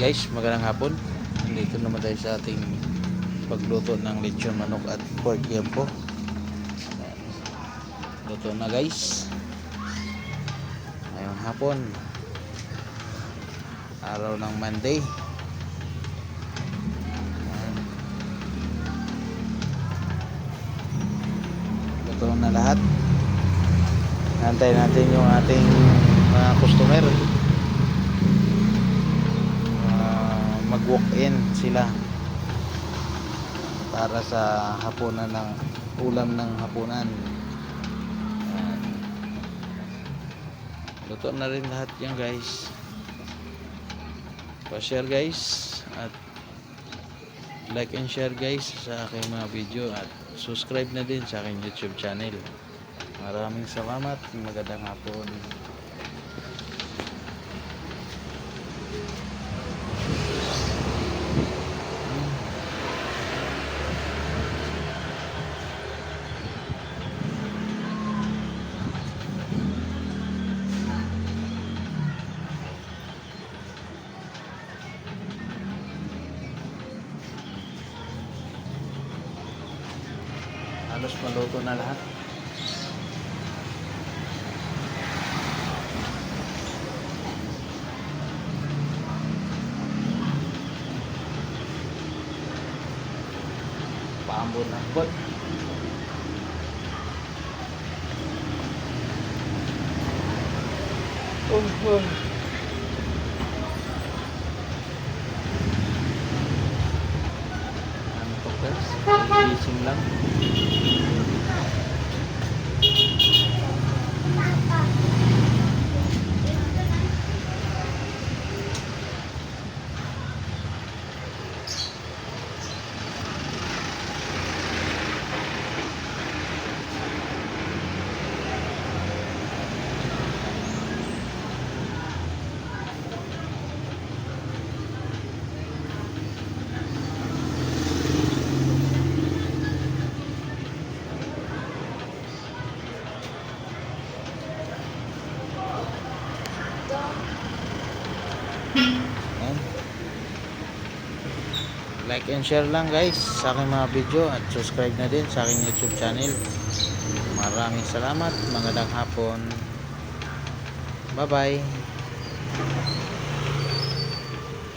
Guys, magandang hapon. Dito naman tayo sa ating pagluto ng lechon manok at pork yampo. Luto na guys. Ngayong hapon, araw ng Monday. Luto na lahat. Antayin natin yung ating mga customer. Mag-walk-in sila para sa hapunan ng ulam ng hapunan. Luto na rin lahat yan guys. Pa-share guys at like and share guys sa aking mga video at subscribe na din sa aking YouTube channel. Maraming salamat. Magandang hapon. Halos maluto na lahat. Paambon ng bot. Ano to guys? Gising lang. Like and share lang guys sa aking mga video at subscribe na din sa aking YouTube channel. Maraming salamat. Magandang hapon. Bye bye.